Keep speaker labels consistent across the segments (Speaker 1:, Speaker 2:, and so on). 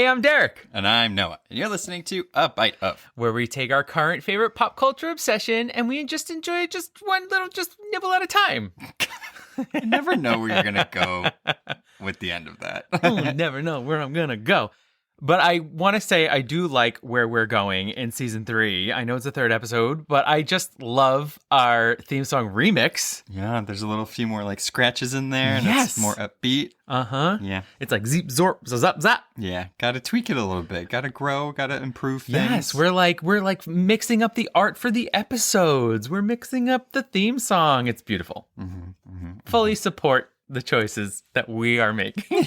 Speaker 1: Hey, I'm Derek.
Speaker 2: And I'm Noah. And you're listening to A Bite Of,
Speaker 1: where we take our current favorite pop culture obsession and we just enjoy just one little nibble at a time.
Speaker 2: I never know where you're going to go with the end of that.
Speaker 1: You'll never know where I'm going to go. But I want to say I do like where we're going in season 3. I know it's the 3rd episode, but I just love our theme song remix.
Speaker 2: Yeah, there's a few more like scratches in there, and
Speaker 1: Yes.
Speaker 2: it's more upbeat.
Speaker 1: Uh-huh.
Speaker 2: Yeah.
Speaker 1: It's like zeep, zorp, zap, zap.
Speaker 2: Yeah, got to tweak it a little bit. Got to grow, got to improve things.
Speaker 1: Yes, we're like mixing up the art for the episodes. We're mixing up the theme song. It's beautiful. Fully support the choices that we are making.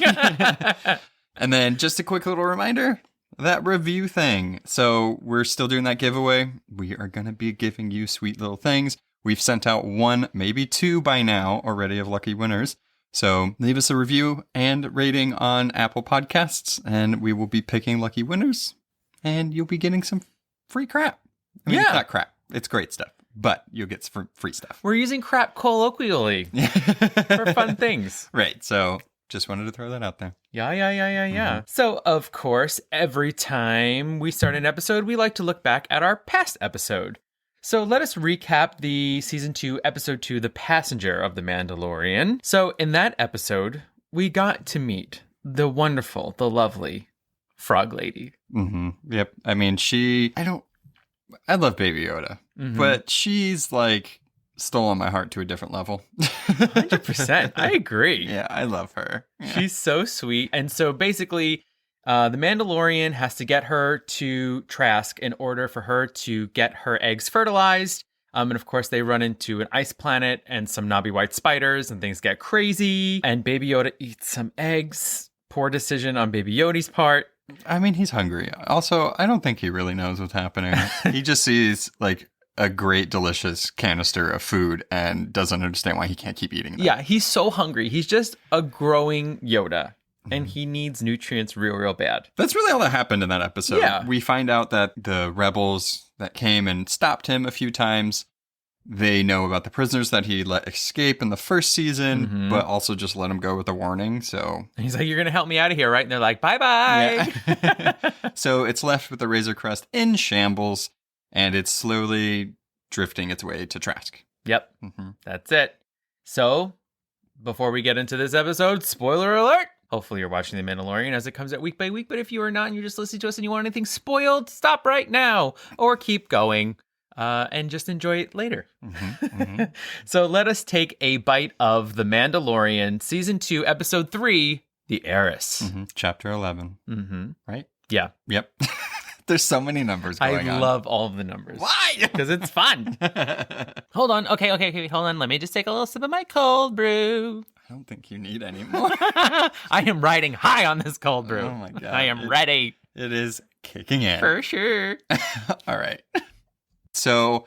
Speaker 2: And then just a quick little reminder, that review thing. So we're still doing that giveaway. We are going to be giving you sweet little things. We've sent out 1, maybe 2 by now already of lucky winners. So leave us a review and rating on Apple Podcasts, and we will be picking lucky winners, and you'll be getting some free crap. I mean, It's not crap. It's great stuff, but you'll get some free stuff.
Speaker 1: We're using crap colloquially for fun things.
Speaker 2: Right. So just wanted to throw that out there.
Speaker 1: Yeah. So, of course, every time we start an episode, we like to look back at our past episode. So let us recap the Season 2, Episode 2, The Passenger of the Mandalorian. So in that episode, we got to meet the wonderful, the lovely Frog Lady.
Speaker 2: Yep. I mean, I love Baby Yoda, but she's like stolen my heart to a different level.
Speaker 1: 100%. I agree.
Speaker 2: Yeah, I love her. Yeah.
Speaker 1: She's so sweet. And so basically, the Mandalorian has to get her to Trask in order for her to get her eggs fertilized. And of course, they run into an ice planet and some knobby white spiders, and things get crazy. And Baby Yoda eats some eggs. Poor decision on Baby Yoda's part.
Speaker 2: I mean, he's hungry. Also, I don't think he really knows what's happening. He just sees like a great, delicious canister of food and doesn't understand why he can't keep eating that.
Speaker 1: Yeah, he's so hungry. He's just a growing Yoda. And he needs nutrients real bad.
Speaker 2: That's really all that happened in that episode.
Speaker 1: Yeah.
Speaker 2: We find out that the rebels that came and stopped him a few times, they know about the prisoners that he let escape in the first season, but also just let him go with a warning. So
Speaker 1: And he's like, you're going to help me out of here, right? And they're like, bye-bye.
Speaker 2: Yeah. So it's left with the Razor Crest in shambles, and it's slowly drifting its way to Trask.
Speaker 1: Yep, that's it. So, before we get into this episode, spoiler alert! Hopefully you're watching The Mandalorian as it comes out week by week, but if you are not and you're just listening to us and you want anything spoiled, stop right now, or keep going, and just enjoy it later. So let us take a bite of The Mandalorian, Season 2, Episode 3, The Heiress.
Speaker 2: Chapter 11. Right?
Speaker 1: Yeah.
Speaker 2: Yep. There's so many numbers going on.
Speaker 1: I love all of the numbers.
Speaker 2: Why?
Speaker 1: Because it's fun. Hold on. Okay, hold on. Let me just take a little sip of my cold brew.
Speaker 2: I don't think you need any more.
Speaker 1: I am riding high on this cold brew.
Speaker 2: Oh my God.
Speaker 1: I am ready.
Speaker 2: It is kicking in.
Speaker 1: For sure.
Speaker 2: All right. So,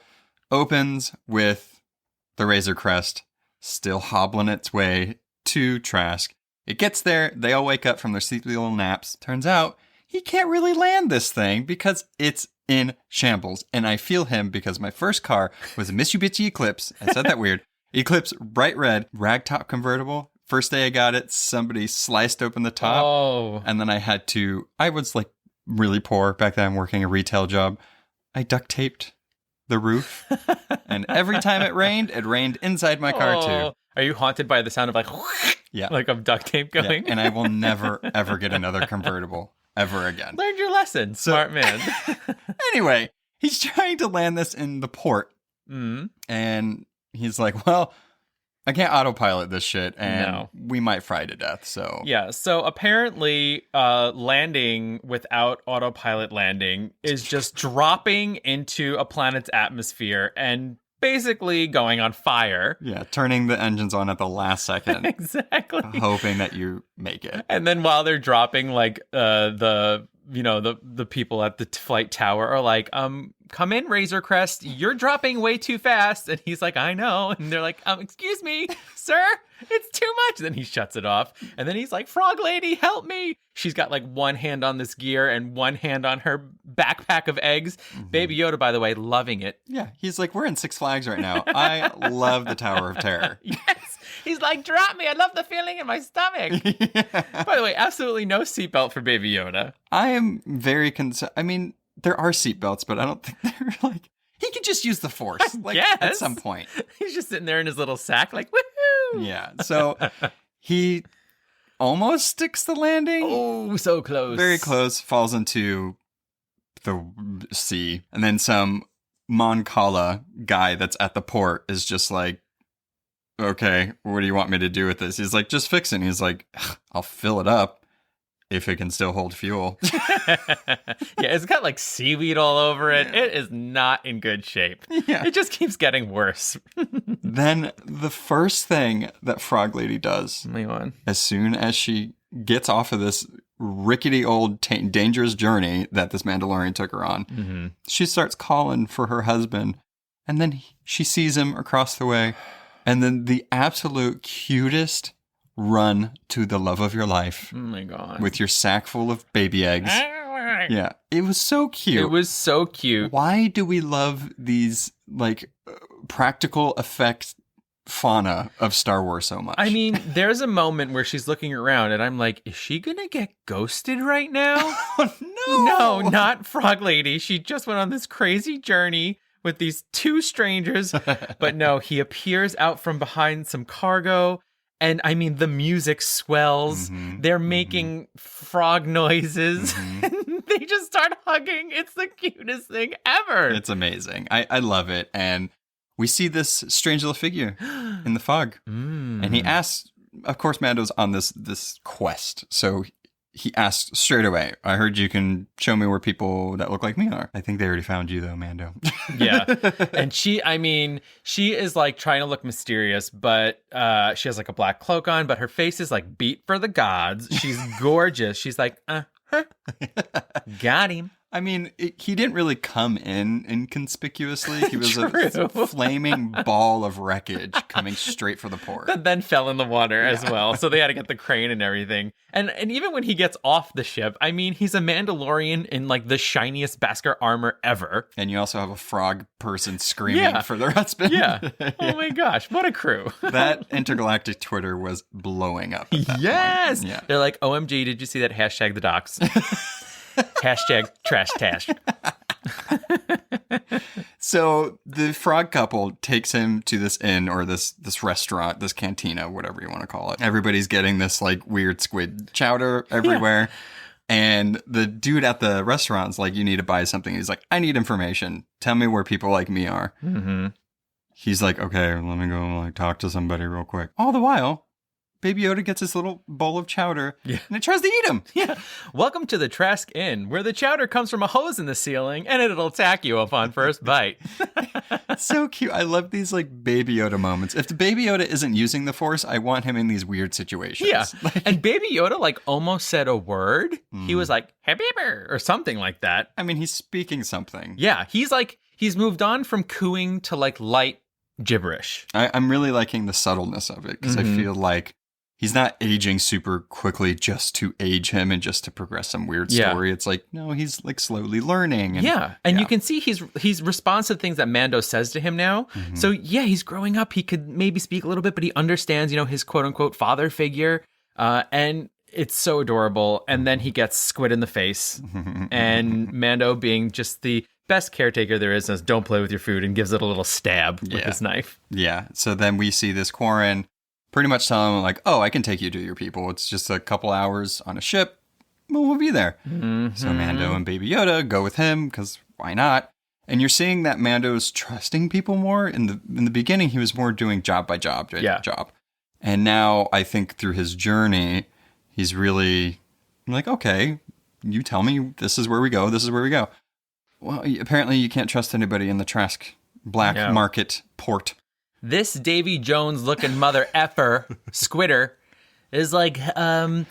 Speaker 2: opens with the Razor Crest still hobbling its way to Trask. It gets there. They all wake up from their sleepy little naps. Turns out he can't really land this thing because it's in shambles. And I feel him because my first car was a Mitsubishi Eclipse. I said that weird. Eclipse, bright red, ragtop convertible. First day I got it, somebody sliced open the top.
Speaker 1: Oh.
Speaker 2: And then I was like really poor back then, working a retail job. I duct taped the roof. And every time it rained inside my car too.
Speaker 1: Are you haunted by the sound of like of duct tape going?
Speaker 2: Yeah. And I will never, ever get another convertible ever again.
Speaker 1: Learned your lesson, smart man.
Speaker 2: Anyway, he's trying to land this in the port. And he's like, well, I can't autopilot this shit, and we might fry to death, so...
Speaker 1: Yeah, so apparently landing without autopilot landing is just dropping into a planet's atmosphere and basically going on fire.
Speaker 2: Yeah, turning the engines on at the last second.
Speaker 1: Exactly.
Speaker 2: Hoping that you make it.
Speaker 1: And then while they're dropping, like, the people at the flight tower are like, come in, Razor Crest, you're dropping way too fast. And he's like, I know. And they're like, excuse me, sir, it's too much. Then he shuts it off. And then he's like, Frog Lady, help me. She's got like one hand on this gear and one hand on her backpack of eggs. Baby Yoda, by the way, loving it.
Speaker 2: Yeah, he's like, we're in Six Flags right now. I love the Tower of Terror.
Speaker 1: Yes. He's like, drop me. I love the feeling in my stomach. By the way, absolutely no seatbelt for Baby Yoda.
Speaker 2: I am very concerned. I mean, there are seatbelts, but I don't think they're like... He could just use the Force, like, at some point.
Speaker 1: He's just sitting there in his little sack, like, woohoo!
Speaker 2: Yeah, so he almost sticks the landing.
Speaker 1: Oh, so close.
Speaker 2: Very close, falls into the sea. And then some Mon Cala guy that's at the port is just like, okay, what do you want me to do with this? He's like, just fix it. He's like, I'll fill it up if it can still hold fuel.
Speaker 1: Yeah, it's got like seaweed all over it. Yeah. It is not in good shape. Yeah. It just keeps getting worse.
Speaker 2: Then the first thing that Frog Lady does, as soon as she gets off of this rickety old dangerous journey that this Mandalorian took her on, she starts calling for her husband. And then she sees him across the way. And then the absolute cutest run to the love of your life.
Speaker 1: Oh my God.
Speaker 2: With your sack full of baby eggs. Yeah. It was so cute.
Speaker 1: It was so cute.
Speaker 2: Why do we love these, like, practical effects fauna of Star Wars so much?
Speaker 1: I mean, there's a moment where she's looking around and I'm like, is she gonna get ghosted right now?
Speaker 2: Oh, no.
Speaker 1: No, not Frog Lady. She just went on this crazy journey with these two strangers. But no, he appears out from behind some cargo. And I mean, the music swells. They're making frog noises. And they just start hugging. It's the cutest thing ever.
Speaker 2: It's amazing. I love it. And we see this strange little figure in the fog. And he asks, of course, Mando's on this quest. So he asks straight away, I heard you can show me where people that look like me are. I think they already found you though, Mando.
Speaker 1: Yeah. And she is like trying to look mysterious, but she has like a black cloak on, but her face is like beat for the gods. She's gorgeous. She's like, got him.
Speaker 2: I mean, he didn't really come in inconspicuously. He was a flaming ball of wreckage coming straight for the port.
Speaker 1: That then fell in the water as well. So they had to get the crane and everything. And even when he gets off the ship, I mean, he's a Mandalorian in like the shiniest Beskar armor ever.
Speaker 2: And you also have a frog person screaming for their husband.
Speaker 1: Yeah. Oh my gosh, what a crew.
Speaker 2: That intergalactic Twitter was blowing up.
Speaker 1: Yes. Yeah. They're like, OMG, did you see that hashtag the docs? Hashtag trash tash.
Speaker 2: So the frog couple takes him to this inn or this restaurant, this cantina, whatever you want to call it. Everybody's getting this like weird squid chowder everywhere. Yeah. And the dude at the restaurant's like, you need to buy something. He's like, I need information. Tell me where people like me are. He's like, okay, let me go like talk to somebody real quick. All the while, Baby Yoda gets this little bowl of chowder, and it tries to eat him.
Speaker 1: Yeah. Welcome to the Trask Inn, where the chowder comes from a hose in the ceiling, and it'll attack you upon first bite.
Speaker 2: So cute. I love these, like, Baby Yoda moments. If the Baby Yoda isn't using the Force, I want him in these weird situations.
Speaker 1: Yeah. And Baby Yoda, like, almost said a word. He was like, hey, baby, or something like that.
Speaker 2: I mean, he's speaking something.
Speaker 1: Yeah. He's moved on from cooing to, like, light gibberish.
Speaker 2: I'm really liking the subtleness of it, because I feel like he's not aging super quickly just to age him and just to progress some weird story. It's like, no, he's like slowly learning. And,
Speaker 1: and you can see he's responsive to things that Mando says to him now. So yeah, he's growing up. He could maybe speak a little bit, but he understands, his quote unquote father figure. And it's so adorable. And then he gets squid in the face. And Mando, being just the best caretaker there is, says, don't play with your food, and gives it a little stab with his knife. Yeah.
Speaker 2: So then we see this Quarren pretty much telling him, like, oh, I can take you to your people. It's just a couple hours on a ship. We'll be there. So Mando and Baby Yoda go with him, because why not? And you're seeing that Mando's trusting people more. In the beginning, he was more doing job by job. And now, I think through his journey, he's really like, okay, you tell me this is where we go. This is where we go. Well, apparently you can't trust anybody in the Trask black market port.
Speaker 1: This Davy Jones looking mother effer, Squitter, is like, have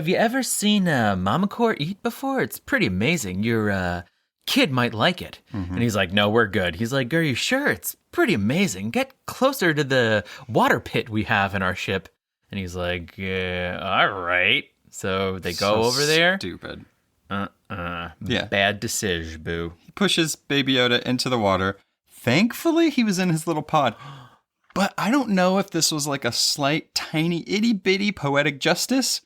Speaker 1: you ever seen Mama Core eat before? It's pretty amazing. Your kid might like it. And he's like, no, we're good. He's like, are you sure? It's pretty amazing. Get closer to the water pit we have in our ship. And he's like, all right. So they go over there.
Speaker 2: Stupid.
Speaker 1: Bad decision, boo.
Speaker 2: He pushes Baby Yoda into the water. Thankfully, he was in his little pod. But I don't know if this was like a slight, tiny, itty bitty poetic justice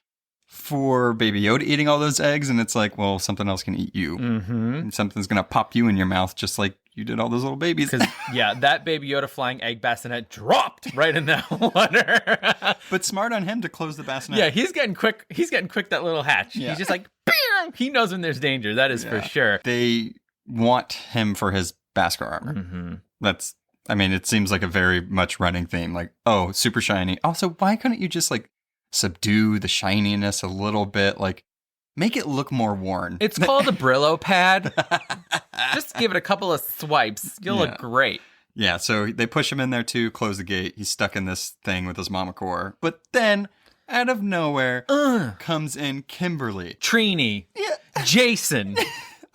Speaker 2: for Baby Yoda eating all those eggs. And it's like, well, something else can eat you.
Speaker 1: Mm-hmm.
Speaker 2: And something's going to pop you in your mouth just like you did all those little babies.
Speaker 1: Because, yeah, that Baby Yoda flying egg bassinet dropped right in that water.
Speaker 2: But smart on him to close the bassinet.
Speaker 1: Yeah, he's getting quick. He's getting quick, that little hatch.
Speaker 2: Yeah.
Speaker 1: He's just like, Pew! He knows when there's danger. That is for sure.
Speaker 2: They want him for his Beskar armor.
Speaker 1: Mm-hmm.
Speaker 2: It seems like a very much running theme. Like, oh, super shiny. Also, why couldn't you just like subdue the shininess a little bit? Like, make it look more worn.
Speaker 1: It's called a Brillo pad. Just give it a couple of swipes. You'll look great.
Speaker 2: Yeah, so they push him in there too, close the gate. He's stuck in this thing with his mama core. But then, out of nowhere, comes in Kimberly.
Speaker 1: Trini.
Speaker 2: Yeah.
Speaker 1: Jason.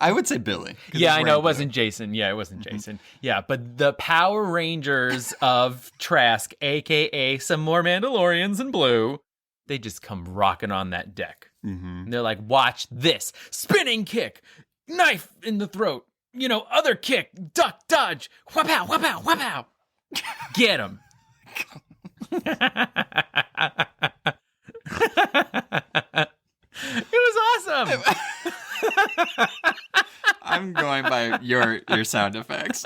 Speaker 2: I would say Billy.
Speaker 1: Yeah, I know. It wasn't Jason. Yeah, it wasn't Jason. Yeah, but the Power Rangers of Trask, a.k.a. some more Mandalorians in blue, they just come rocking on that deck.
Speaker 2: Mm-hmm.
Speaker 1: And they're like, watch this. Spinning kick. Knife in the throat. Other kick. Duck, dodge. Whap-pow, whap-pow, whap-pow. Get him. It was awesome.
Speaker 2: I'm going by your sound effects.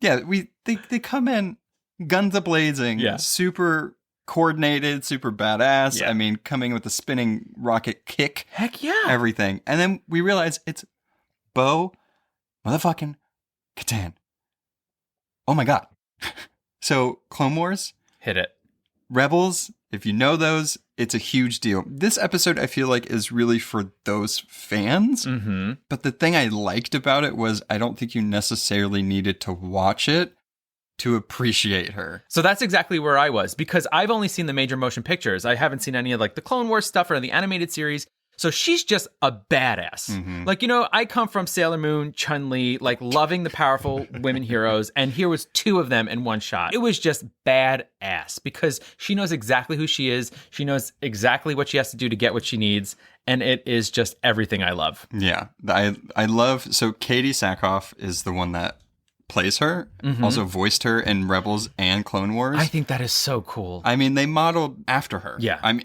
Speaker 2: Yeah, they come in guns a-blazing, super coordinated, super badass.
Speaker 1: Yeah.
Speaker 2: Coming with the spinning rocket kick.
Speaker 1: Heck yeah.
Speaker 2: Everything. And then we realize it's Bo-Motherfucking Katan. Oh my god. So, Clone Wars.
Speaker 1: Hit it.
Speaker 2: Rebels, if you know those, it's a huge deal. This episode, I feel like, is really for those fans.
Speaker 1: Mm-hmm.
Speaker 2: But the thing I liked about it was I don't think you necessarily needed to watch it to appreciate her.
Speaker 1: So that's exactly where I was, because I've only seen the major motion pictures. I haven't seen any of like the Clone Wars stuff or the animated series. So she's just a badass.
Speaker 2: Mm-hmm.
Speaker 1: Like, I come from Sailor Moon, Chun-Li, like loving the powerful women heroes. And here was 2 of them in one shot. It was just badass because she knows exactly who she is. She knows exactly what she has to do to get what she needs. And it is just everything I love.
Speaker 2: Yeah. I love, so Katie Sackhoff is the one that plays her, also voiced her in Rebels and Clone Wars.
Speaker 1: I think that is so cool.
Speaker 2: They modeled after her.
Speaker 1: Yeah.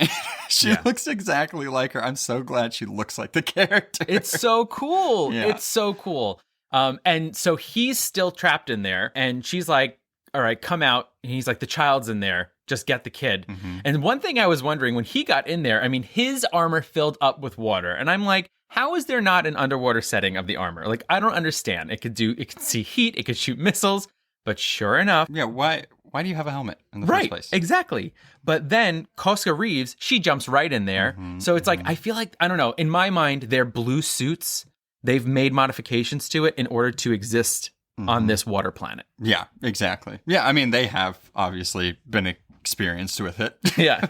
Speaker 2: She looks exactly like her. I'm so glad she looks like the character.
Speaker 1: It's so cool.
Speaker 2: Yeah.
Speaker 1: It's so cool. And so he's still trapped in there, and she's like, all right, come out. And he's like, the child's in there. Just get the kid. Mm-hmm. And one thing I was wondering, when he got in there, his armor filled up with water. And I'm like, how is there not an underwater setting of the armor? Like, I don't understand. It could see heat, it could shoot missiles, but sure enough.
Speaker 2: Yeah, why do you have a helmet in the first place?
Speaker 1: Exactly. But then Koska Reeves, she jumps right in there. Mm-hmm, so it's like, I feel like, I don't know, in my mind, their blue suits, they've made modifications to it in order to exist on this water planet.
Speaker 2: Yeah, exactly. Yeah, they have obviously been experienced with it.
Speaker 1: Yeah.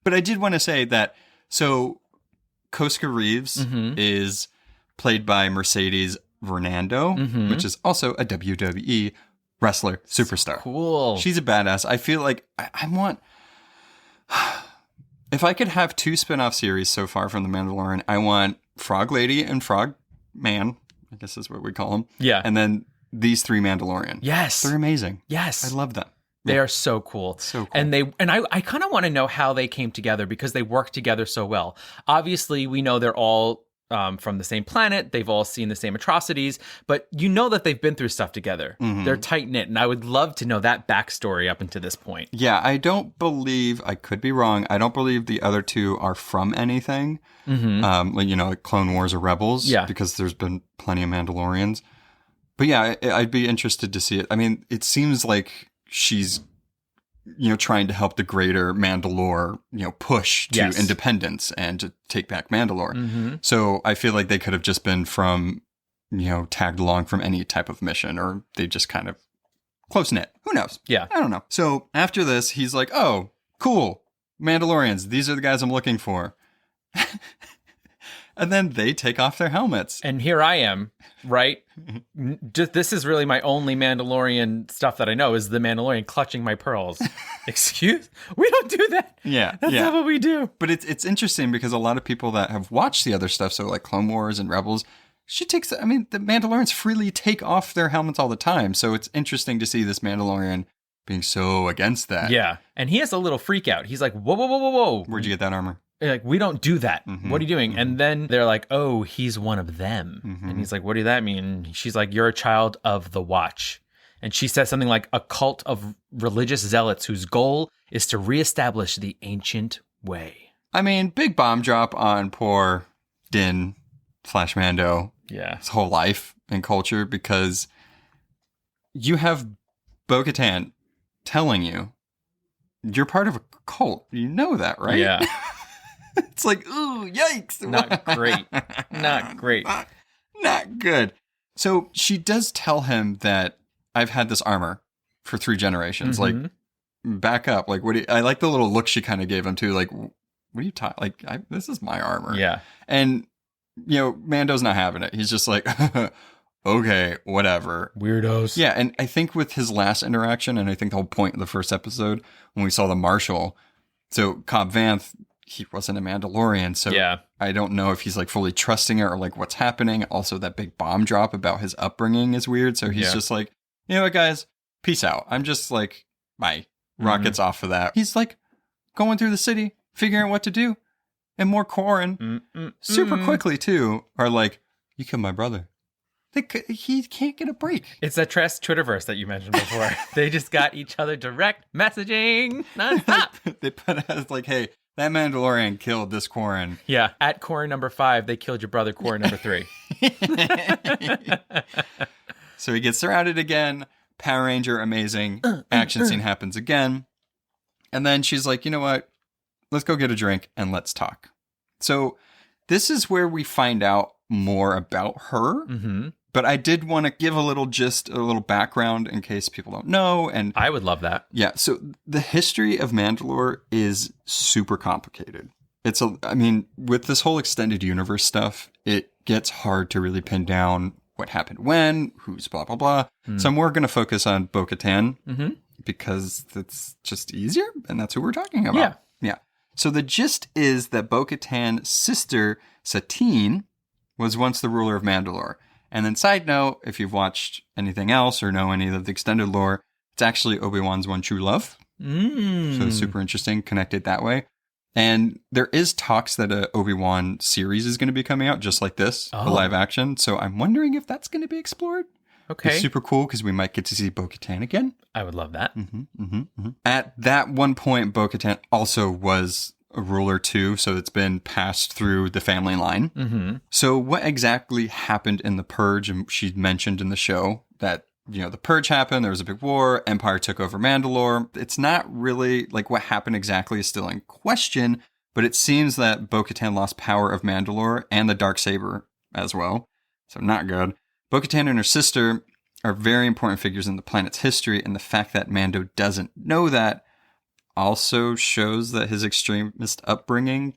Speaker 2: But I did want to say that, so Koska Reeves is played by Mercedes Vernando, which is also a WWE wrestler superstar.
Speaker 1: Cool.
Speaker 2: She's a badass. I feel like I want... If I could have 2 spin-off series so far from The Mandalorian, I want Frog Lady and Frog Man, I guess is what we call them.
Speaker 1: Yeah.
Speaker 2: And then these 3 Mandalorian.
Speaker 1: Yes.
Speaker 2: They're amazing.
Speaker 1: Yes.
Speaker 2: I love them.
Speaker 1: They are so cool.
Speaker 2: So cool.
Speaker 1: And I kind of want to know how they came together because they work together so well. Obviously, we know they're all from the same planet. They've all seen the same atrocities, but that they've been through stuff together. Mm-hmm. They're tight-knit, and I would love to know that backstory up until this point.
Speaker 2: Yeah, I could be wrong, I don't believe the other 2 are from anything. Mm-hmm. Like Clone Wars or Rebels. Yeah. Because there's been plenty of Mandalorians. But yeah, I'd be interested to see it. It seems like she's trying to help the greater Mandalore push to independence and to take back Mandalore. Mm-hmm. So I feel like they could have just been from tagged along from any type of mission, or they just kind of close knit. Who knows?
Speaker 1: Yeah,
Speaker 2: I don't know. So after this, he's like, oh cool, Mandalorians, these are the guys I'm looking for. And then they take off their helmets.
Speaker 1: And here I am, right? This is really my only Mandalorian stuff that I know is the Mandalorian clutching my pearls. Excuse? We don't do that.
Speaker 2: Yeah.
Speaker 1: That's not what we do.
Speaker 2: But it's interesting because a lot of people that have watched the other stuff, so like Clone Wars and Rebels, the Mandalorians freely take off their helmets all the time. So it's interesting to see this Mandalorian being so against that.
Speaker 1: Yeah. And he has a little freak out. He's like, whoa, whoa, whoa, whoa, whoa.
Speaker 2: Where'd you get that armor?
Speaker 1: Like, we don't do that. What are you doing? And then they're like, oh, he's one of them. And he's like, what does that mean? And she's like, you're a child of the Watch. And she says something like a cult of religious zealots whose goal is to reestablish the ancient way.
Speaker 2: I mean, big bomb drop on poor Din / Mando.
Speaker 1: Yeah.
Speaker 2: His whole life and culture, because you have Bo-Katan telling you you're part of a cult. You know that, right?
Speaker 1: Yeah.
Speaker 2: It's like, ooh, yikes.
Speaker 1: Not great. Not great.
Speaker 2: Not good. So she does tell him that I've had this armor for 3 generations. Like, back up. Like, I like the little look she kind of gave him too. Like, what are you talking? Like, this is my armor.
Speaker 1: Yeah.
Speaker 2: And, Mando's not having it. He's just like, okay, whatever.
Speaker 1: Weirdos.
Speaker 2: Yeah. And I think with his last interaction, and I think the whole point of the first episode when we saw the Marshal, so Cobb Vanth, he wasn't a Mandalorian. So
Speaker 1: yeah.
Speaker 2: I don't know if he's like fully trusting it or like what's happening. Also, that big bomb drop about his upbringing is weird. So he's just like, you know what, guys, peace out. I'm just like, bye. Rockets off of that. He's like going through the city, figuring out what to do. And more Quarren, super quickly too, are like, you killed my brother. He can't get a break.
Speaker 1: It's that Trask Twitterverse that you mentioned before. They just got each other direct messaging nonstop.
Speaker 2: They put it as like, hey, that Mandalorian killed this Quarren.
Speaker 1: Yeah. At Quarren number 5, they killed your brother Quarren number 3.
Speaker 2: So he gets surrounded again. Power Ranger, amazing. Action scene happens again. And then she's like, you know what? Let's go get a drink and let's talk. So this is where we find out more about her. But I did want to give a little background in case people don't know. And
Speaker 1: I would love that.
Speaker 2: Yeah. So the history of Mandalore is super complicated. With this whole extended universe stuff, it gets hard to really pin down what happened when, who's blah, blah, blah. So I'm more going to focus on Bo-Katan because that's just easier. And that's who we're talking about. Yeah. So the gist is that Bo-Katan's sister, Satine, was once the ruler of Mandalore. And then side note, if you've watched anything else or know any of the extended lore, it's actually Obi-Wan's one true love. So it's super interesting, connected that way. And there is talks that a Obi-Wan series is going to be coming out just like this, a live action. So I'm wondering if that's going to be explored.
Speaker 1: Okay.
Speaker 2: It's super cool because we might get to see Bo-Katan again.
Speaker 1: I would love that.
Speaker 2: At that one point, Bo-Katan also was a ruler too, so it's been passed through the family line. So what exactly happened in the Purge? And she mentioned in the show that, the Purge happened, there was a big war, Empire took over Mandalore. It's not really, like, what happened exactly is still in question, but it seems that Bo-Katan lost power of Mandalore and the Darksaber as well. So not good. Bo-Katan and her sister are very important figures in the planet's history, and the fact that Mando doesn't know that also shows that his extremist upbringing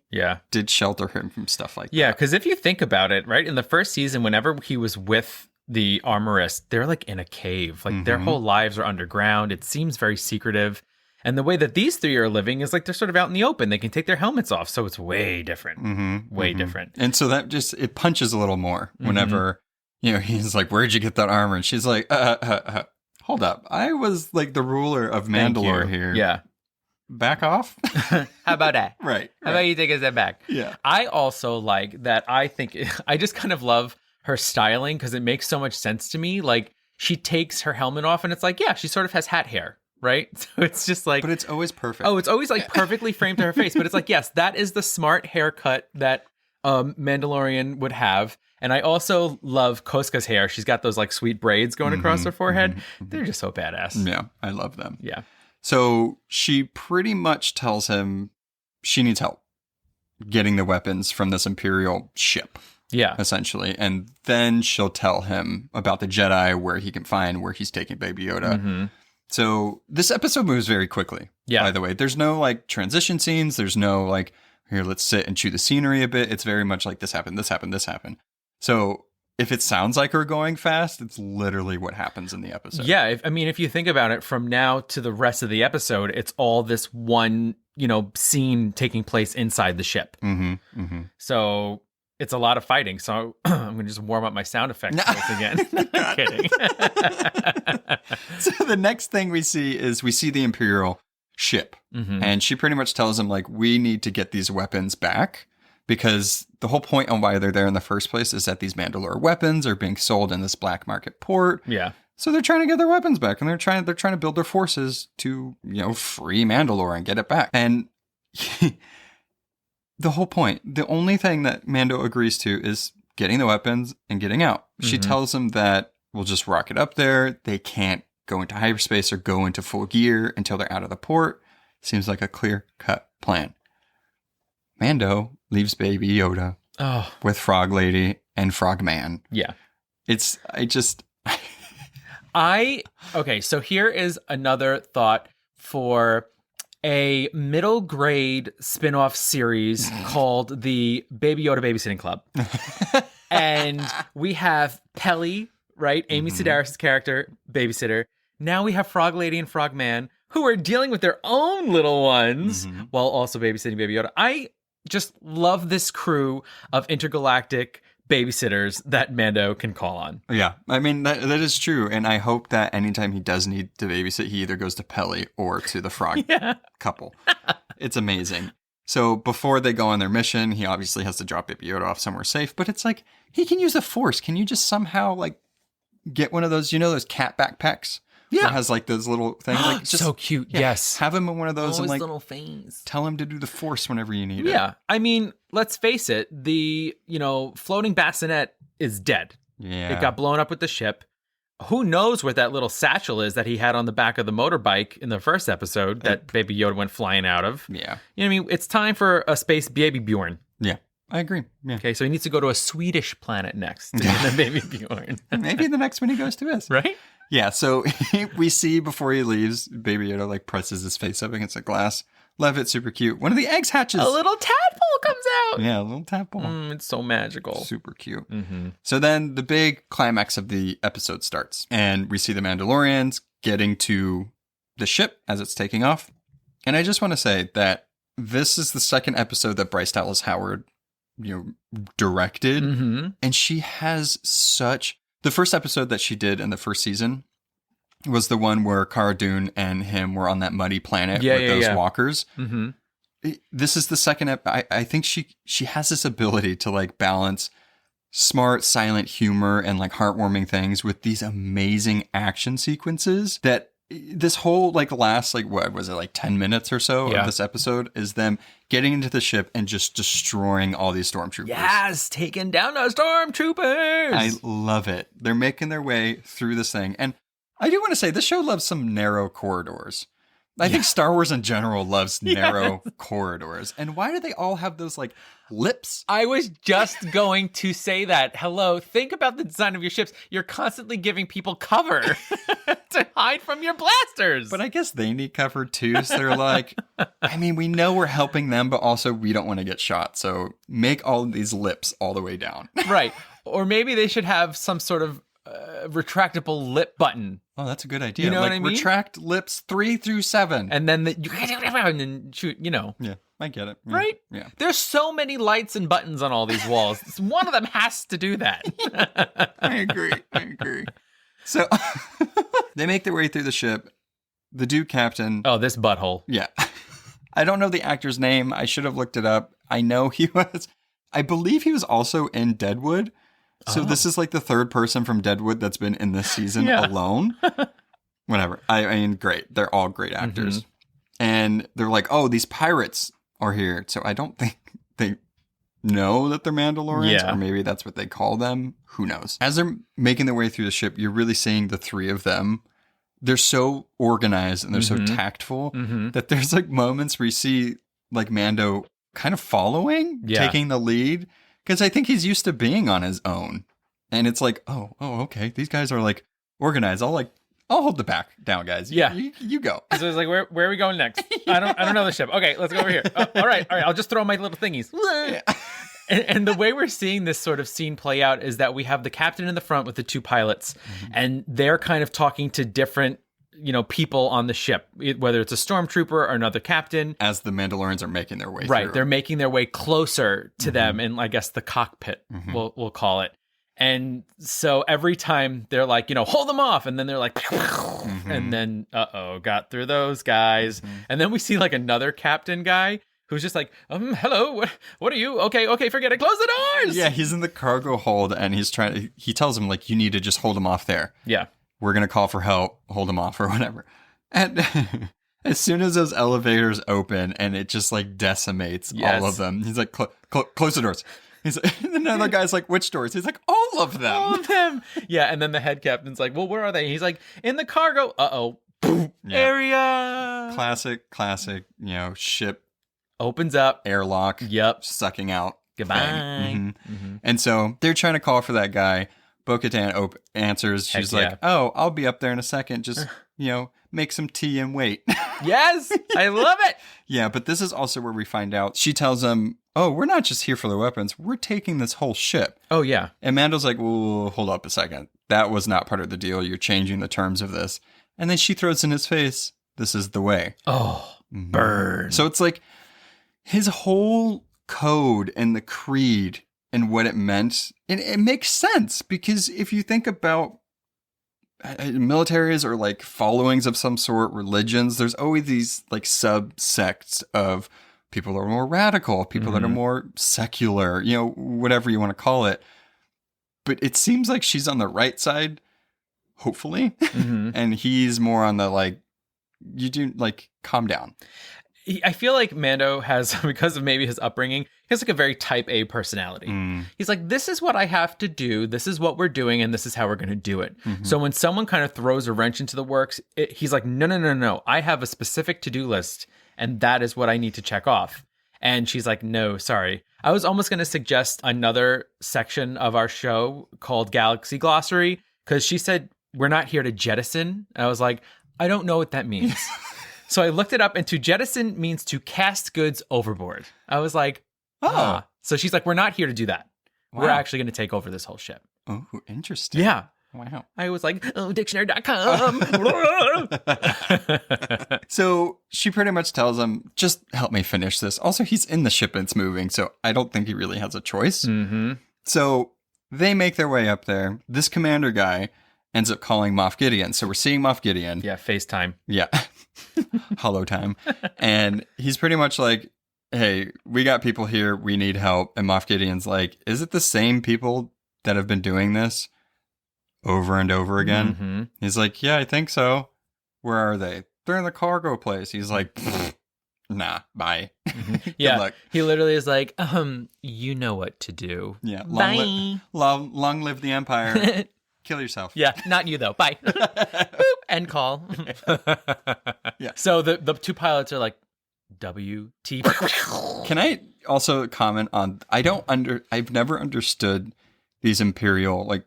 Speaker 2: did shelter him from stuff like that.
Speaker 1: Yeah, because if you think about it, right, in the first season, whenever he was with the armorist, they're like in a cave. Like their whole lives are underground. It seems very secretive. And the way that these 3 are living is like they're sort of out in the open. They can take their helmets off. So it's way different. Way different.
Speaker 2: And so that it punches a little more whenever, he's like, where'd you get that armor? And she's like, hold up. I was like the ruler of Mandalore here.
Speaker 1: Yeah.
Speaker 2: Back off.
Speaker 1: How about that?
Speaker 2: Right.
Speaker 1: How about you take a step back?
Speaker 2: Yeah.
Speaker 1: I also like that. I just kind of love her styling because it makes so much sense to me. Like she takes her helmet off and it's like, she sort of has hat hair, right? So it's just like,
Speaker 2: but it's always perfect.
Speaker 1: Oh, it's always like perfectly framed to her face. But it's like, yes, that is the smart haircut that Mandalorian would have. And I also love Koska's hair. She's got those like sweet braids going across her forehead. They're just so badass.
Speaker 2: Yeah, I love them.
Speaker 1: Yeah.
Speaker 2: So she pretty much tells him she needs help getting the weapons from this Imperial ship.
Speaker 1: Yeah.
Speaker 2: Essentially. And then she'll tell him about the Jedi, where he can find where he's taking Baby Yoda. So this episode moves very quickly. Yeah. By the way, there's no like transition scenes. There's no like, here, let's sit and chew the scenery a bit. It's very much like this happened, this happened, this happened. So if it sounds like we're going fast, it's literally what happens in the episode.
Speaker 1: Yeah. If you think about it, from now to the rest of the episode, it's all this one, scene taking place inside the ship. So it's a lot of fighting, so I'm going to just warm up my sound effects once again. I'm kidding.
Speaker 2: So the next thing we see is the Imperial ship. And she pretty much tells him, like, we need to get these weapons back, because the whole point on why they're there in the first place is that these Mandalore weapons are being sold in this black market port.
Speaker 1: Yeah.
Speaker 2: So they're trying to get their weapons back, and they're trying to build their forces to, free Mandalore and get it back. And the whole point, the only thing that Mando agrees to is getting the weapons and getting out. She tells him that we'll just rocket up there. They can't go into hyperspace or go into full gear until they're out of the port. Seems like a clear-cut plan. Mando leaves Baby Yoda with Frog Lady and Frog Man.
Speaker 1: Yeah. Okay, so here is another thought for a middle grade spin-off series called the Baby Yoda Babysitting Club. And we have Pelly, right? Amy Sedaris' character, babysitter. Now we have Frog Lady and Frog Man, who are dealing with their own little ones while also babysitting Baby Yoda. I just love this crew of intergalactic babysitters that Mando can call on.
Speaker 2: Yeah, I mean, that is true. And I hope that anytime he does need to babysit, he either goes to Pelly or to the frog couple. It's amazing. So before they go on their mission, he obviously has to drop Baby Yoda off somewhere safe. But it's like, he can use the Force. Can you just somehow, like, get one of those, those cat backpacks? Yeah. That has, like, those little things. Like, just,
Speaker 1: so cute. Yeah, yes.
Speaker 2: Have him in one of those and, like,
Speaker 1: little things.
Speaker 2: Tell him to do the Force whenever you need it.
Speaker 1: Yeah. I mean, let's face it. The, floating bassinet is dead.
Speaker 2: Yeah.
Speaker 1: It got blown up with the ship. Who knows what that little satchel is that he had on the back of the motorbike in the first episode that Baby Yoda went flying out of.
Speaker 2: Yeah.
Speaker 1: You know what I mean? It's time for a space Baby Bjorn.
Speaker 2: Yeah. I agree. Yeah.
Speaker 1: Okay, so he needs to go to a Swedish planet next to get the Baby Bjorn.
Speaker 2: Maybe the next one he goes to is.
Speaker 1: Right?
Speaker 2: Yeah, so we see before he leaves, Baby Yoda, like, presses his face up against a glass. Love it, super cute. One of the eggs hatches.
Speaker 1: A little tadpole comes out.
Speaker 2: Yeah, a little tadpole.
Speaker 1: It's so magical.
Speaker 2: Super cute. So then the big climax of the episode starts. And we see the Mandalorians getting to the ship as it's taking off. And I just want to say that this is the second episode that Bryce Dallas Howard, directed. And she has such... The first episode that she did in the first season was the one where Cara Dune and him were on that muddy planet with those walkers. This is the second. I think she has this ability to, like, balance smart, silent humor and, like, heartwarming things with these amazing action sequences that this whole, like, last, like, what was it, like 10 minutes or so of this episode is them getting into the ship and just destroying all these stormtroopers.
Speaker 1: Yes, taking down the stormtroopers.
Speaker 2: I love it. They're making their way through this thing. And I do want to say, this show loves some narrow corridors. I think Star Wars in general loves narrow corridors. And why do they all have those, like, lips?
Speaker 1: I was just going to say that. Hello, think about the design of your ships. You're constantly giving people cover to hide from your blasters.
Speaker 2: But I guess they need cover too. So they're like, I mean, we know we're helping them, but also we don't want to get shot. So make all of these lips all the way down.
Speaker 1: Right. Or maybe they should have some sort of retractable lip button.
Speaker 2: Oh, that's a good idea.
Speaker 1: You know what I mean?
Speaker 2: Retract lips 3 through 7.
Speaker 1: And then and then shoot,
Speaker 2: Yeah, I get it. Yeah.
Speaker 1: Right?
Speaker 2: Yeah.
Speaker 1: There's so many lights and buttons on all these walls. One of them has to do that.
Speaker 2: I agree. So they make their way through the ship. The Duke captain.
Speaker 1: Oh, this butthole.
Speaker 2: Yeah. I don't know the actor's name. I should have looked it up. I know I believe he was also in Deadwood. So this is like the third person from Deadwood that's been in this season alone. Whatever. I mean, great. They're all great actors. And they're like, oh, these pirates are here. So I don't think they know that they're Mandalorians, or maybe that's what they call them. Who knows? As they're making their way through the ship, you're really seeing the three of them. They're so organized and they're so tactful that there's, like, moments where you see, like, Mando kind of following, taking the lead. Because I think he's used to being on his own. And it's like, oh, okay. These guys are, like, organized. I'll hold the back down, guys. You go.
Speaker 1: So it's like, where are we going next? I don't know the ship. Okay, let's go over here. All right. I'll just throw my little thingies. And the way we're seeing this sort of scene play out is that we have the captain in the front with the two pilots. And they're kind of talking to different people on the ship, whether it's a stormtrooper or another captain.
Speaker 2: As the Mandalorians are making their way
Speaker 1: Right.
Speaker 2: through.
Speaker 1: They're making their way closer to them in, I guess, the cockpit, we'll call it. And so every time they're like, hold them off. And then they're like, and then, got through those guys. And then we see like another captain guy who's just like, hello, what are you? Okay, forget it. Close the doors.
Speaker 2: Yeah, he's in the cargo hold and he tells him like, you need to just hold him off there.
Speaker 1: Yeah.
Speaker 2: We're going to call for help, hold him off or whatever. And as soon as those elevators open and it just like decimates all of them, he's like, close the doors. He's like, and another guy's like, which doors? He's like, all of them.
Speaker 1: All of them. Yeah, and then the head captain's like, well, where are they? He's like, in the cargo. Area.
Speaker 2: Classic, ship.
Speaker 1: Opens up.
Speaker 2: Airlock.
Speaker 1: Yep.
Speaker 2: Sucking out.
Speaker 1: Goodbye.
Speaker 2: And so they're trying to call for that guy. Bo-Katan answers. She's like, oh, I'll be up there in a second. Just, make some tea and wait.
Speaker 1: Yes, I love it.
Speaker 2: Yeah, but this is also where we find out. She tells him, oh, we're not just here for the weapons. We're taking this whole ship.
Speaker 1: Oh, yeah.
Speaker 2: And Mando's like, well, hold up a second. That was not part of the deal. You're changing the terms of this. And then she throws in his face, this is the way.
Speaker 1: Oh, burn.
Speaker 2: So it's like his whole code and the creed and what it meant, and it makes sense because if you think about militaries or like followings of some sort, religions, there's always these like subsects of people that are more radical, people that are more secular, whatever you want to call it. But it seems like she's on the right side, hopefully, and he's more on the like, you do like calm down.
Speaker 1: I feel like Mando has, because of maybe his upbringing, he has like a very type A personality. He's like, this is what I have to do. This is what we're doing. And this is how we're going to do it. So when someone kind of throws a wrench into the works, he's like, no. I have a specific to-do list. And that is what I need to check off. And she's like, no, sorry. I was almost going to suggest another section of our show called Galaxy Glossary, because she said, we're not here to jettison. And I was like, I don't know what that means. So I looked it up, and to jettison means to cast goods overboard. I was like, So she's like, we're not here to do that. Wow. We're actually going to take over this whole ship.
Speaker 2: Oh, interesting.
Speaker 1: Yeah.
Speaker 2: Wow.
Speaker 1: I was like, dictionary.com.
Speaker 2: So she pretty much tells him, just help me finish this. Also, he's in the ship and it's moving, so I don't think he really has a choice. So they make their way up there. This commander guy ends up calling Moff Gideon. So we're seeing Moff Gideon.
Speaker 1: Yeah, FaceTime.
Speaker 2: Yeah. Hollow time. And he's pretty much like, hey, we got people here. We need help. And Moff Gideon's like, is it the same people that have been doing this over and over again? He's like, yeah, I think so. Where are they? They're in the cargo place. He's like, nah, bye.
Speaker 1: Yeah.
Speaker 2: Luck.
Speaker 1: He literally is like, you know what to do.
Speaker 2: Yeah.
Speaker 1: Bye.
Speaker 2: Long live the Empire. Kill yourself.
Speaker 1: Yeah, not you though. Bye. Boop. End call.
Speaker 2: Yeah.
Speaker 1: So the two pilots are like, WT.
Speaker 2: Can I also comment on, I've never understood these Imperial like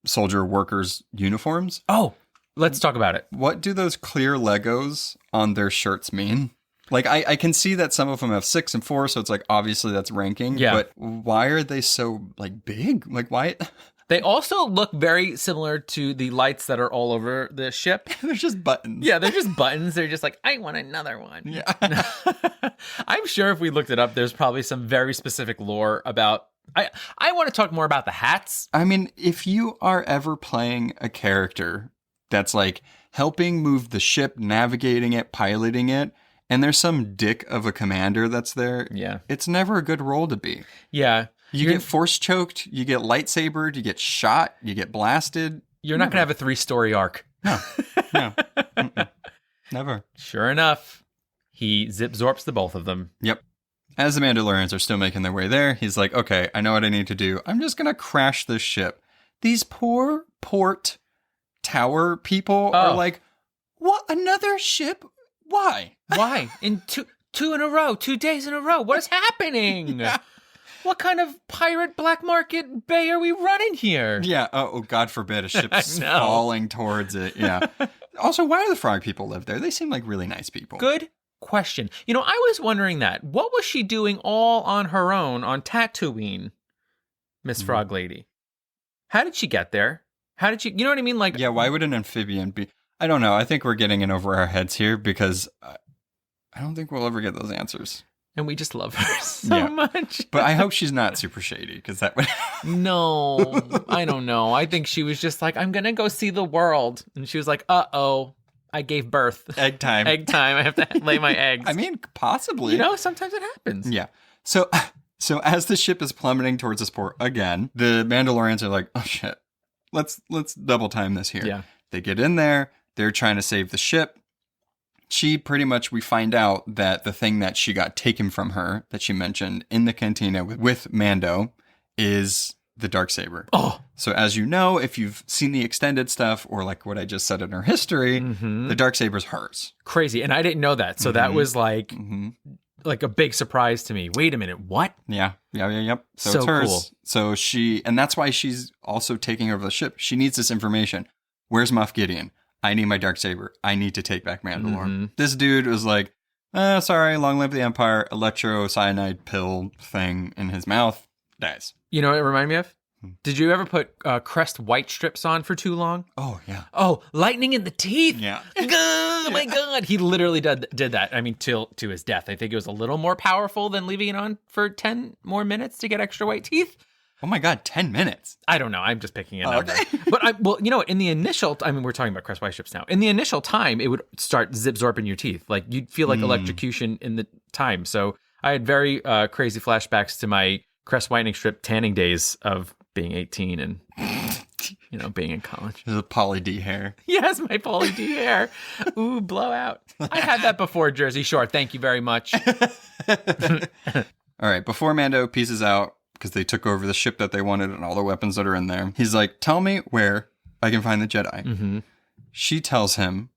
Speaker 2: soldier workers uniforms.
Speaker 1: Oh, let's talk about it.
Speaker 2: What do those clear Legos on their shirts mean? Like, I can see that some of them have 6 and 4, so it's like, obviously that's ranking.
Speaker 1: Yeah.
Speaker 2: But why are they so, like, big? Like, why?
Speaker 1: They also look very similar to the lights that are all over the ship.
Speaker 2: They're just buttons.
Speaker 1: Yeah, they're just buttons. They're just like, I want another one.
Speaker 2: Yeah.
Speaker 1: I'm sure if we looked it up, there's probably some very specific lore about... I want to talk more about the hats.
Speaker 2: I mean, if you are ever playing a character that's, like, helping move the ship, navigating it, piloting it, and there's some dick of a commander that's there,
Speaker 1: yeah,
Speaker 2: it's never a good role to be.
Speaker 1: Yeah.
Speaker 2: You get force choked, you get lightsabered, you get shot, you get blasted.
Speaker 1: You're not going to have a 3-story arc.
Speaker 2: No. Never.
Speaker 1: Sure enough, he zip-zorps the both of them.
Speaker 2: Yep. As the Mandalorians are still making their way there, he's like, okay, I know what I need to do. I'm just going to crash this ship. These poor port tower people are like, what? Another ship? Why?
Speaker 1: Why? In two in a row, 2 days in a row. What is happening? Yeah. What kind of pirate black market bay are we running here?
Speaker 2: Yeah. Oh, God forbid a ship's falling towards it. Yeah. Also, why do the frog people live there? They seem like really nice people.
Speaker 1: Good question. I was wondering that. What was she doing all on her own on Tatooine, Miss Frog Lady? How did she get there? How did she, you know what I mean? Like,
Speaker 2: yeah, why would an amphibian be? I don't know. I think we're getting in over our heads here because I don't think we'll ever get those answers.
Speaker 1: And we just love her so much.
Speaker 2: But I hope she's not super shady because that would...
Speaker 1: No, I don't know. I think she was just like, I'm going to go see the world. And she was like, uh-oh, I gave birth.
Speaker 2: Egg time.
Speaker 1: Egg time. I have to lay my eggs.
Speaker 2: I mean, possibly.
Speaker 1: You know, sometimes it happens.
Speaker 2: Yeah. So as the ship is plummeting towards this port again, the Mandalorians are like, oh shit, let's double time this here.
Speaker 1: Yeah.
Speaker 2: They get in there. They're trying to save the ship. She pretty much, we find out that the thing that she got taken from her, that she mentioned in the cantina with Mando, is the Darksaber.
Speaker 1: Oh.
Speaker 2: So as you know, if you've seen the extended stuff, or like what I just said in her history, the Darksaber's hers.
Speaker 1: Crazy. And I didn't know that. So that was like a big surprise to me. Wait a minute. What?
Speaker 2: Yep. So it's hers.
Speaker 1: Cool.
Speaker 2: So and that's why she's also taking over the ship. She needs this information. Where's Moff Gideon? I need my Darksaber. I need to take back Mandalore. This dude was like, sorry, long live the Empire. Electro-cyanide pill thing in his mouth. Dies.
Speaker 1: You know what it reminded me of? Did you ever put Crest white strips on for too long?
Speaker 2: Oh, yeah.
Speaker 1: Oh, lightning in the teeth.
Speaker 2: Yeah.
Speaker 1: Oh, my God. He literally did that. I mean, to his death. I think it was a little more powerful than leaving it on for 10 more minutes to get extra white teeth.
Speaker 2: Oh my God, 10 minutes.
Speaker 1: I don't know. I'm just picking a number.
Speaker 2: Okay.
Speaker 1: But you know, in the initial, I mean, we're talking about Crest white strips now. In the initial time, it would start zip-zorping your teeth. Like you'd feel like electrocution in the time. So I had very crazy flashbacks to my Crest whitening strip tanning days of being 18 and, you know, being in college.
Speaker 2: There's a Pauly D hair.
Speaker 1: Yes, my Pauly D hair. Ooh, blowout. I had that before Jersey Shore. Thank you very much.
Speaker 2: All right, before Mando pieces out, because they took over the ship that they wanted and all the weapons that are in there, he's like, tell me where I can find the Jedi. She tells him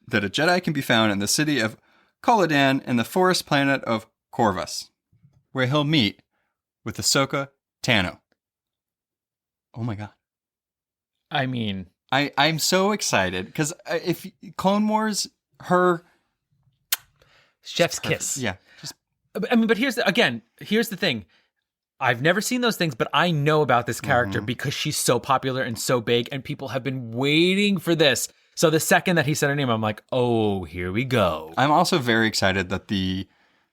Speaker 2: that a Jedi can be found in the city of Colodan in the forest planet of Corvus, where he'll meet with Ahsoka Tano. Oh my God.
Speaker 1: I mean,
Speaker 2: I'm so excited because if Clone Wars, her
Speaker 1: chef's kiss.
Speaker 2: Yeah.
Speaker 1: I mean, but here's the thing. I've never seen those things, but I know about this character because she's so popular and so big, and people have been waiting for this. So the second that he said her name, I'm like, oh, here we go.
Speaker 2: I'm also very excited that the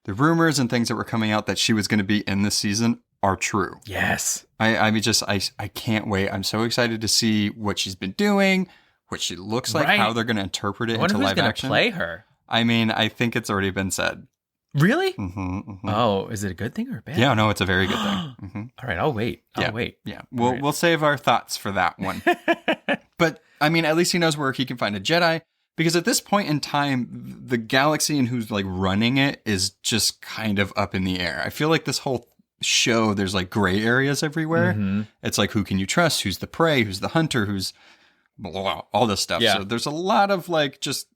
Speaker 2: rumors and things that were coming out that she was going to be in this season are true.
Speaker 1: Yes.
Speaker 2: I can't wait. I'm so excited to see what she's been doing, what she looks like, how they're going to interpret it into live action.
Speaker 1: Play her.
Speaker 2: I mean, I think it's already been said.
Speaker 1: Really? Oh, is it a good thing or a bad?
Speaker 2: Yeah, no, it's a very good thing.
Speaker 1: All right, I'll wait.
Speaker 2: Yeah, we'll save our thoughts for that one. But I mean, at least he knows where he can find a Jedi, because at this point in time, the galaxy and who's like running it is just kind of up in the air. I feel like this whole show, there's like gray areas everywhere. It's like, who can you trust? Who's the prey? Who's the hunter? Who's blah, blah, blah, all this stuff.
Speaker 1: Yeah.
Speaker 2: So there's a lot of like, just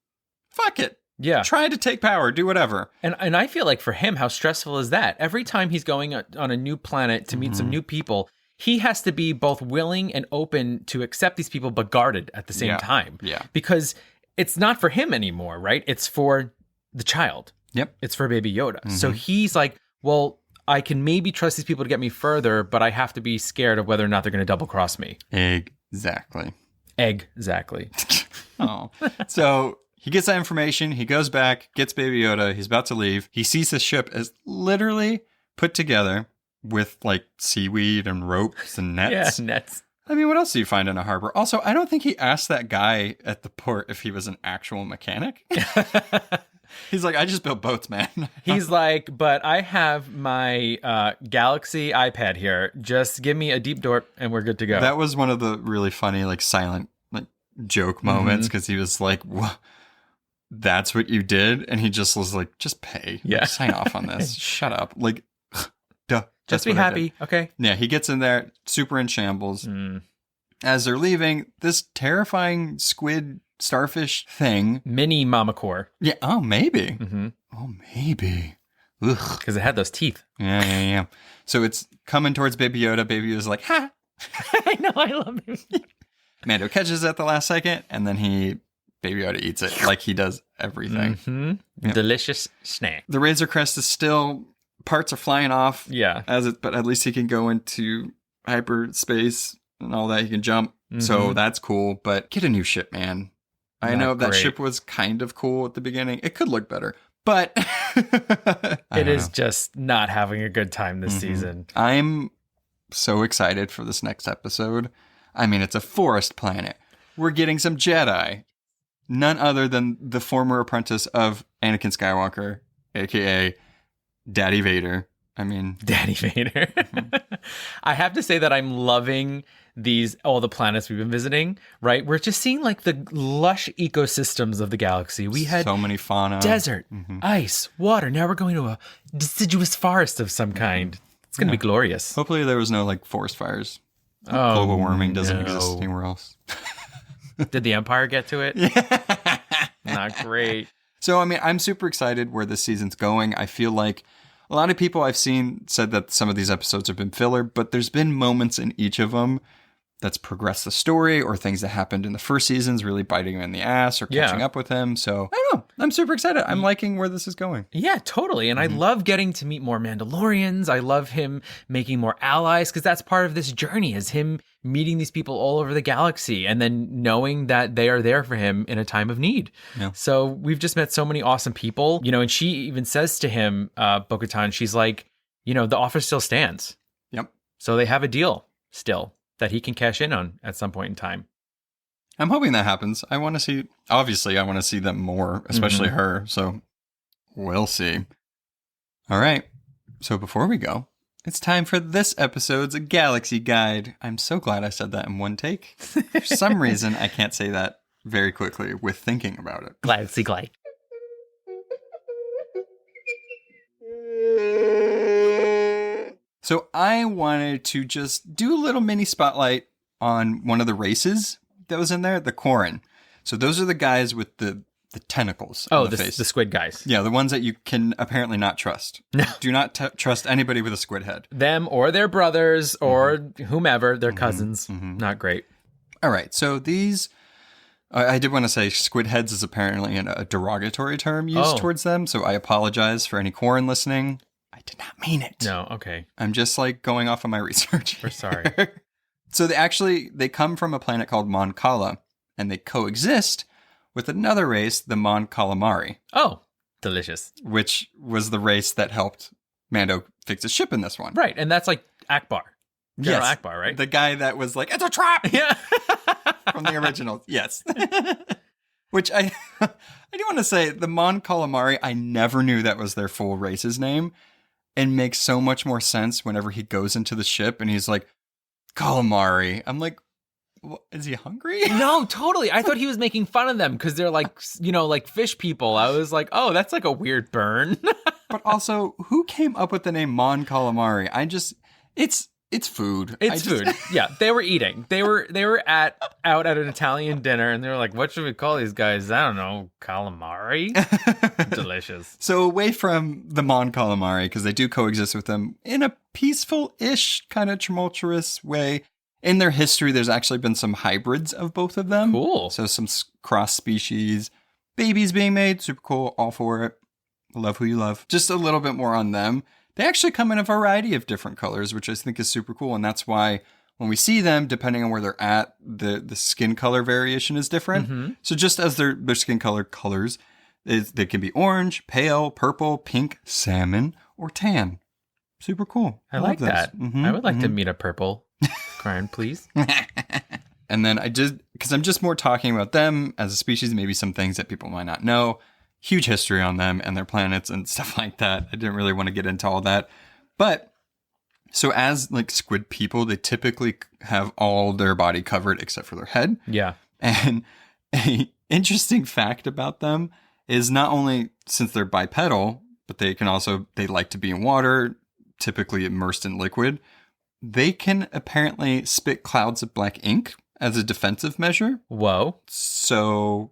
Speaker 2: fuck it.
Speaker 1: Yeah.
Speaker 2: Try to take power, do whatever.
Speaker 1: And I feel like for him, how stressful is that? Every time he's going on a new planet to meet some new people, he has to be both willing and open to accept these people, but guarded at the same time.
Speaker 2: Yeah.
Speaker 1: Because it's not for him anymore, right? It's for the child.
Speaker 2: Yep.
Speaker 1: It's for Baby Yoda. So he's like, well, I can maybe trust these people to get me further, but I have to be scared of whether or not they're going to double cross me.
Speaker 2: Exactly. Oh. So he gets that information. He goes back, gets Baby Yoda. He's about to leave. He sees the ship as literally put together with like seaweed and ropes and nets.
Speaker 1: Yeah, nets.
Speaker 2: I mean, what else do you find in a harbor? Also, I don't think he asked that guy at the port if he was an actual mechanic. He's like, I just built boats, man.
Speaker 1: He's like, but I have my Galaxy iPad here. Just give me a deep dork and we're good to go.
Speaker 2: That was one of the really funny, like silent, like joke moments, because he was like, what? That's what you did? And he just was like, just pay.
Speaker 1: Yeah.
Speaker 2: Like, sign off on this. Shut up. Like, duh.
Speaker 1: Just be happy. Okay.
Speaker 2: Yeah, he gets in there, super in shambles. As they're leaving, this terrifying squid starfish thing.
Speaker 1: Mini Mama Core.
Speaker 2: Yeah, oh, maybe. Oh, maybe. Ugh.
Speaker 1: Because it had those teeth.
Speaker 2: Yeah. So it's coming towards Baby Yoda. Baby Yoda's like, ha!
Speaker 1: I know, I love it.
Speaker 2: Mando catches it at the last second, and then Baby Yoda eats it like he does everything.
Speaker 1: Yep. Delicious snack.
Speaker 2: The Razor Crest is still, parts are flying off.
Speaker 1: Yeah.
Speaker 2: But at least he can go into hyperspace and all that. He can jump. So that's cool. But get a new ship, man. I know that ship was kind of cool at the beginning. It could look better, but
Speaker 1: it is just not having a good time this season.
Speaker 2: I'm so excited for this next episode. I mean, it's a forest planet. We're getting some Jedi. None other than the former apprentice of Anakin Skywalker, a.k.a. Daddy Vader. I mean...
Speaker 1: Daddy Vader. I have to say that I'm loving all the planets we've been visiting, right? We're just seeing like the lush ecosystems of the galaxy. We had
Speaker 2: so many fauna.
Speaker 1: Desert, ice, water. Now we're going to a deciduous forest of some kind. It's going to be glorious.
Speaker 2: Hopefully there was no like forest fires. Global warming doesn't exist anywhere else.
Speaker 1: Did the Empire get to it? Yeah. Not great.
Speaker 2: So, I mean, I'm super excited where this season's going. I feel like a lot of people I've seen said that some of these episodes have been filler, but there's been moments in each of them that's progressed the story or things that happened in the first seasons really biting him in the ass or catching up with him. So, I don't know. I'm super excited. I'm liking where this is going.
Speaker 1: Yeah, totally. And I love getting to meet more Mandalorians. I love him making more allies because that's part of this journey is him meeting these people all over the galaxy and then knowing that they are there for him in a time of need. Yeah. So we've just met so many awesome people, and she even says to him, Bo-Katan, she's like, the offer still stands.
Speaker 2: Yep.
Speaker 1: So they have a deal still that he can cash in on at some point in time.
Speaker 2: I'm hoping that happens. I want to see them more, especially her. So we'll see. All right. So before we go, it's time for this episode's Galaxy Guide. I'm so glad I said that in one take. For some reason, I can't say that very quickly with thinking about it.
Speaker 1: Galaxy Guide.
Speaker 2: So I wanted to just do a little mini spotlight on one of the races that was in there, the Quarren. So those are the guys with the tentacles on the face.
Speaker 1: The squid guys.
Speaker 2: Yeah, the ones that you can apparently not trust. No. Do not trust anybody with a squid head.
Speaker 1: Them or their brothers or whomever, their cousins. Not great.
Speaker 2: All right, so these... I did want to say squid heads is apparently a derogatory term used towards them, so I apologize for any Quarren listening. I did not mean it.
Speaker 1: No, okay.
Speaker 2: I'm just like going off of my research.
Speaker 1: We're sorry.
Speaker 2: So they come from a planet called Mon Cala, and they coexist with another race, the Mon Calamari.
Speaker 1: Oh, delicious.
Speaker 2: Which was the race that helped Mando fix his ship in this one.
Speaker 1: Right, and that's like Akbar. General
Speaker 2: yes.
Speaker 1: Akbar, right?
Speaker 2: The guy that was like, it's a trap!
Speaker 1: Yeah.
Speaker 2: From the original, yes. Which I do want to say, the Mon Calamari, I never knew that was their full race's name. And makes so much more sense whenever he goes into the ship and he's like, calamari. I'm like, is he hungry?
Speaker 1: No, totally. I thought he was making fun of them because they're like, like fish people. I was like, oh, that's like a weird burn.
Speaker 2: But also, who came up with the name Mon Calamari? It's food.
Speaker 1: It's food. Yeah, they were eating. They were out at an Italian dinner, and they were like, "What should we call these guys?" I don't know, calamari. Delicious.
Speaker 2: So away from the Mon Calamari, because they do coexist with them in a peaceful-ish, kind of tumultuous way. In their history, there's actually been some hybrids of both of them.
Speaker 1: Cool.
Speaker 2: So some cross species, babies being made. Super cool. All for it. Love who you love. Just a little bit more on them. They actually come in a variety of different colors, which I think is super cool. And that's why when we see them, depending on where they're at, the skin color variation is different. So just as their skin colors, they can be orange, pale, purple, pink, salmon, or tan. Super cool.
Speaker 1: I like that. I would like to meet a purple Quarren, please.
Speaker 2: And then because I'm just more talking about them as a species, maybe some things that people might not know. Huge history on them and their planets and stuff like that. I didn't really want to get into all that. But so as like squid people, they typically have all their body covered except for their head.
Speaker 1: Yeah.
Speaker 2: And a interesting fact about them is not only since they're bipedal, but they like to be in water, typically immersed in liquid. They can apparently spit clouds of black ink as a defensive measure.
Speaker 1: Whoa.
Speaker 2: So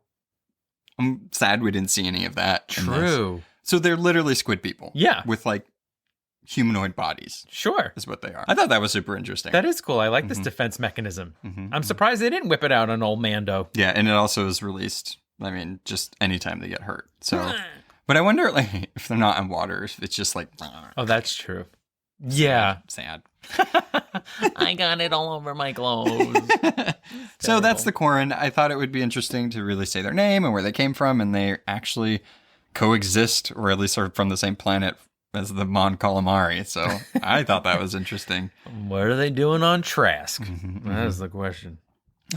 Speaker 2: I'm sad we didn't see any of that.
Speaker 1: True.
Speaker 2: So they're literally squid people.
Speaker 1: Yeah.
Speaker 2: With like humanoid bodies.
Speaker 1: Sure.
Speaker 2: Is what they are. I thought that was super interesting.
Speaker 1: That is cool. I like this defense mechanism. I'm surprised they didn't whip it out on old Mando.
Speaker 2: Yeah, and it also is released, just anytime they get hurt. So, but I wonder if they're not in water, if it's just like...
Speaker 1: Oh, that's true. Yeah.
Speaker 2: Sad.
Speaker 1: I got it all over my clothes.
Speaker 2: So that's the Quarren. I thought it would be interesting to really say their name and where they came from, and they actually coexist, or at least are from the same planet as the Mon Calamari. So I thought that was interesting.
Speaker 1: What are they doing on Trask? That is the question.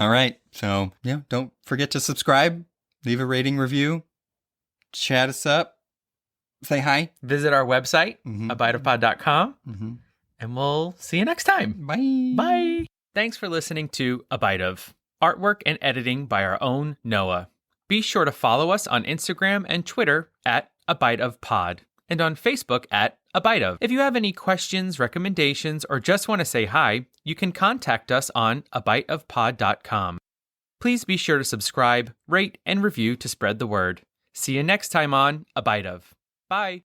Speaker 2: All right. So, yeah, don't forget to subscribe, leave a rating review, chat us up, say hi.
Speaker 1: Visit our website, abiteofpod.com, and we'll see you next time.
Speaker 2: Bye.
Speaker 1: Bye. Thanks for listening to A Bite of. Artwork and editing by our own Noah. Be sure to follow us on Instagram and Twitter at A Bite of Pod, and on Facebook at A Bite of. If you have any questions, recommendations, or just want to say hi, you can contact us on abiteofpod.com. Please be sure to subscribe, rate, and review to spread the word. See you next time on A Bite of. Bye.